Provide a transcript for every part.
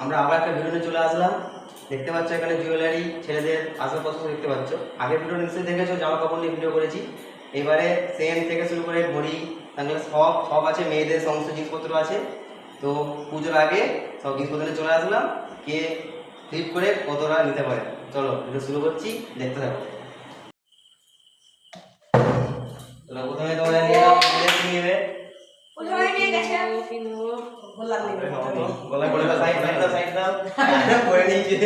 আমরা আবার একটা ভিডিও নিয়ে চলে আসলাম। দেখতে পাচ্ছ এখানে জুয়েলারি, ছেলেদের আসবাবপত্র দেখতে পাচ্ছ। আগের ভিডিও নিশ্চয়ই দেখেছো, জামা কাপড় নিয়ে ভিডিও করেছি। এবারে চেন থেকে শুরু করে ঘড়ি, সানগ্লাস সব আছে, মেয়েদের সমস্ত জিনিসপত্র আছে। তো পুজোর আগে সব জিনিসপত্র নিয়ে চলে আসলাম। কে ফ্লিপ করে কতটা নিতে পারে, চলো ভিডিও শুরু করছি, দেখতে থাকো। তোমরা প্রথমে তোমরা নিয়ে নাও, নিয়ে গলায় করে দাও, সাইড দাও করে নিয়েছে।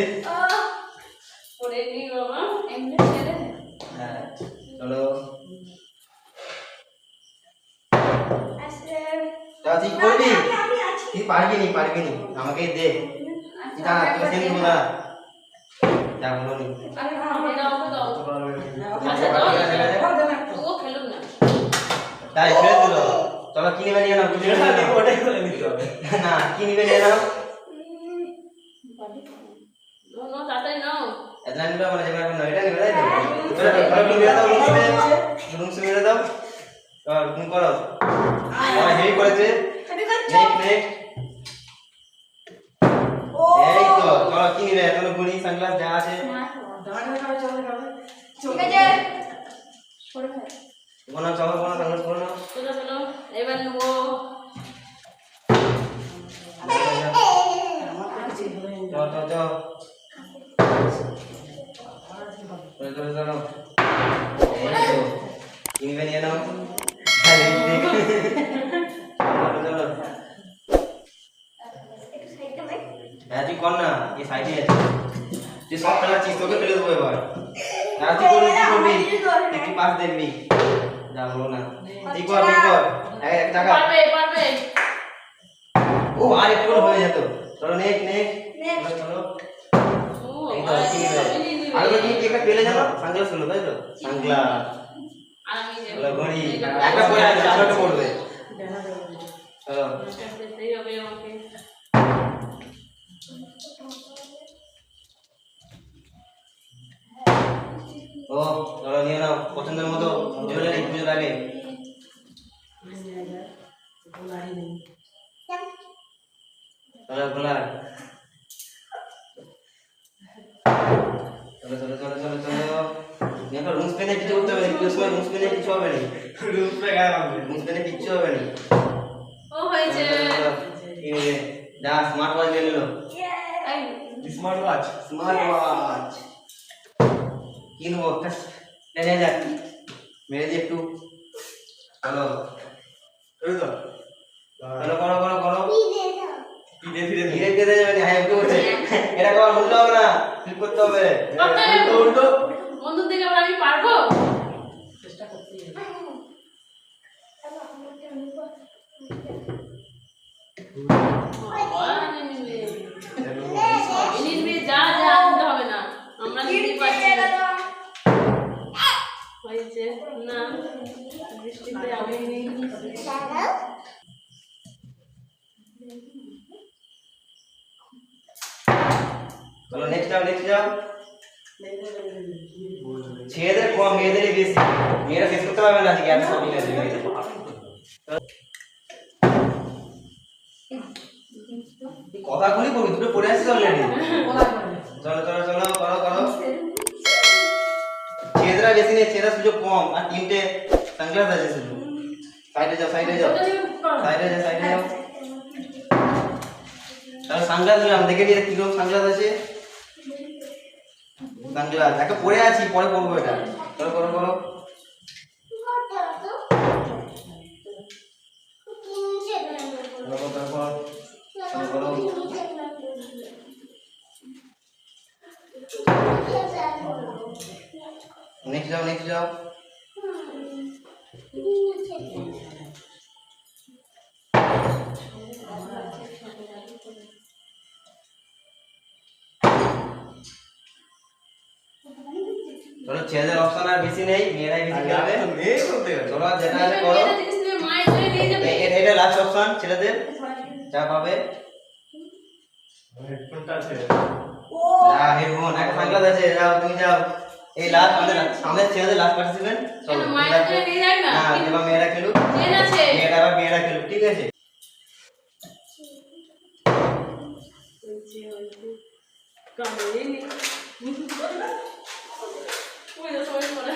হ্যাঁ চলো তুই করবি, তুই পারবি নি আমাকে দে। যা তুই সেন বলা যা বলো নি তাই ফেলে দিল। চলো কি নিবে নিয়ে নাও, না কি নিবে নিয়ে নাও। এটা নিবে মানে যেটা না এটা নিবে, তাই তো নিবে দাও, রুম নিবে দাও। আর তুমি করো, হেভি করেছে। নেক্সট এই তো চলো কি নিবে, চলো ঘড়ি সানগ্লাস যা আছে ঠিক আছে কোন চলো কোন সানগ্লাস কোন চলো এবার নেবো। চলো কিনবে নিয়ে নাও। তুই কর না, এই সাইডে আছে, তুই সব ফেলাচ্ছিস, তোকে ফেলে দেবো এবার। তুই করবি, কি করবি, তুই পাস দেখবি, যা বলো না। তুই কর এক টাকা পারবে ও আর একটু হয়ে যেত। চলো নেক্সট চলো। আর তুমি কি একটা পেলে জানো, সানগ্লাস হলো তাই তো, সানগ্লাস হলো ঘড়ি একটা পরে আছে, আরেকটা পড়বে। চলো ও চলো নিয়ে নাও পছন্দের মতো জুয়েলারি পুজোর আগে। চলো খোলা, চলো চলো চলো চলো চলো। দেখো রুমস পেনে কিছু করতে হবে না, কিছু সময় রুমস পেনে কিছু হবে না, রুমস পে গায়ে হবে, রুমস পেনে কিছু হবে না। ও হয়েছে যা স্মার্ট ওয়াচ নিয়ে নিলো। স্মার্ট ওয়াচ কিনবো নে যা মেরে দিয়ে একটু। চলো চলো করো ধীরে ধীরে যাবে, হ্যাঁ একটু করছে এটা কর, উল্টো হবে না, ফ্লিপ করতে হবে উল্টো। বন্ধুর দিকে আবার আমি পারবো, চেষ্টা করতে যা আনতে হবে না, আমরা দিতে পারছি হয়েছে না বৃষ্টিতে আমি চলো নেক্সট যাও ছেলেদের কম, মেয়েদেরই বেশি, মেয়েরা শেষ করতে পারবে না আজকে এত সব মিলে আছে। কথাগুলি বলবি, দুটো পড়ে আসছিস অলরেডি। চলো করো ছেলেরা বেশি নেই, ছেলেরা সুযোগ কম, আর তিনটে সানগ্লাস আছে শুধু। সাইডে যাও তাহলে সানগ্লাস নিলাম, দেখে নিয়ে কিরকম সানগ্লাস আছে। সানগ্লাস একটা পরে আছি, পরে পরবো এটা। চলো করো নেক্সট যাও চলো ছেলেদের অপশন আর বেশি নেই, মেয়েরাই বেশি খেলবে। চলো যেটা আছে করো, এটা লাস্ট অপশন ছেলেদের, যা পাবে। হেডফোনটা আছে, হেডফোন একটা সানগ্লাস আছে, যাও তুমি যাও। এই লাস্ট আমাদের ছেলেদের লাস্ট পার্টিসিপেন্ট। চলো এবার মেয়েরা খেলুক, মেয়েরা খেলুক, ঠিক আছে। হয়েছে কামেনি ওই তো সবাই পড়া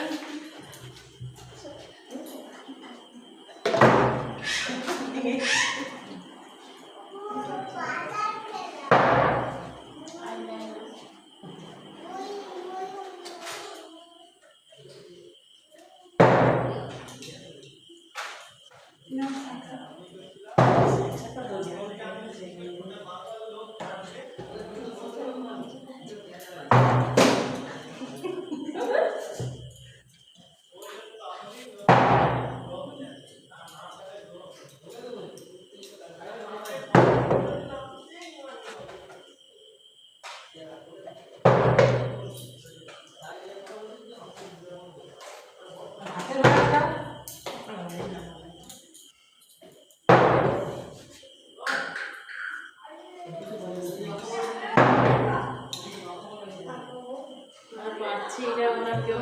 পাচ্ছি এটা আমরা কেউ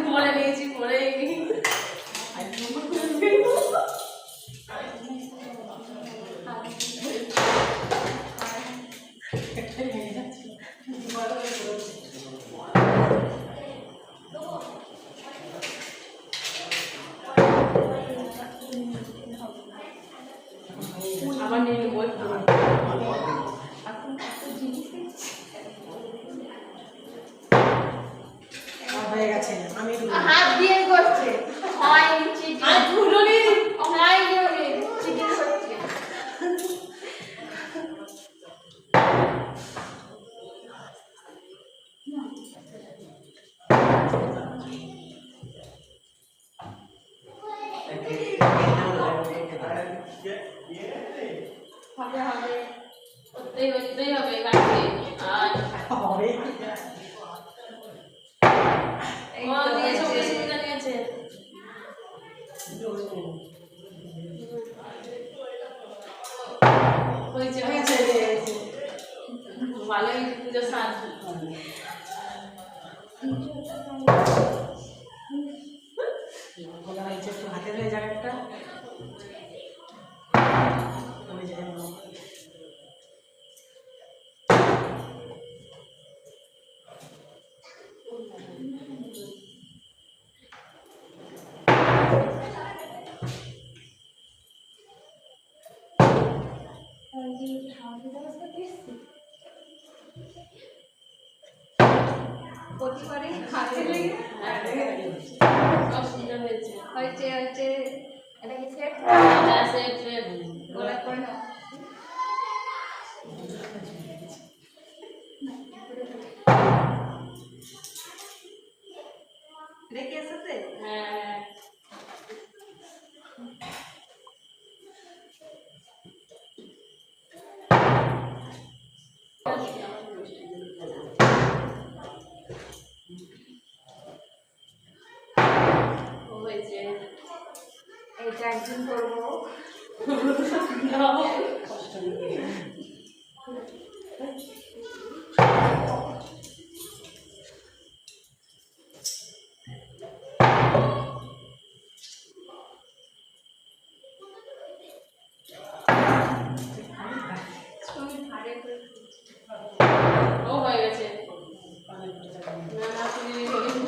পরে নিয়েছি পরে আবার নিয়ে বই হয়ে গেছে আমি হাত দিয়ে করছে হয় চিকেন আর ধুলোনি হয় চিকেন করছে হবে হবে করতেই হবে কাটতে আর হবে ও নিয়েছে সুবিধা নিয়েছে হয়েছে হয়েছে ভালোই পুজো সাজ বলা হয়েছে একটু হাতের হয়ে জায়গাটা প্রতিবারই হাতে লেগে সব সুন্দর হয়েছে হয়েছে হয়েছে এটা কি সেট সেট গোলা করে নাও রেখে এসেছে হ্যাঁ হয়েছে এইটা একদিন করবো ও হয়ে গেছে না না তুমি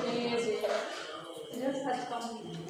নিয়ে গেছে জাস্ট সার্চ কমপ্লিট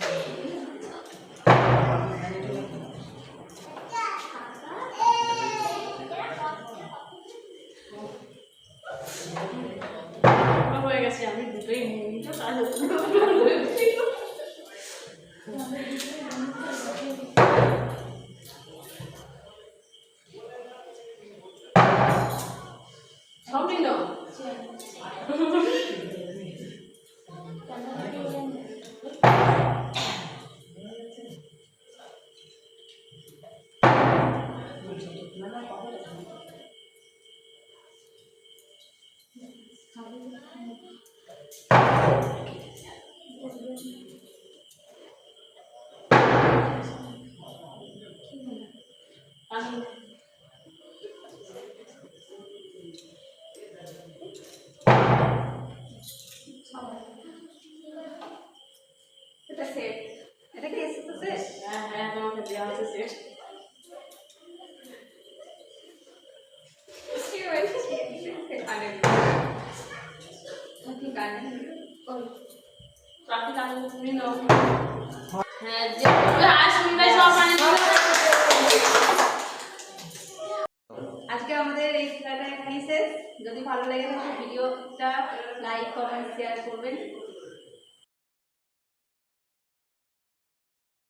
না না কবে আমি এটা সেট এটা কি এসেছে সেট হ্যাঁ হ্যাঁ তোমাকে দেওয়া হচ্ছে সেট কি হয়েছে কানে ঠিক কানে ট্রাফিক আগে তুমি নাও হ্যাঁ যে আজ শুনবে সব মানে আজকে আমাদের এই খেলাটা এখানেই শেষ যদি ভালো লাগে তাহলে ভিডিওটা লাইক কমেন্ট শেয়ার করবেন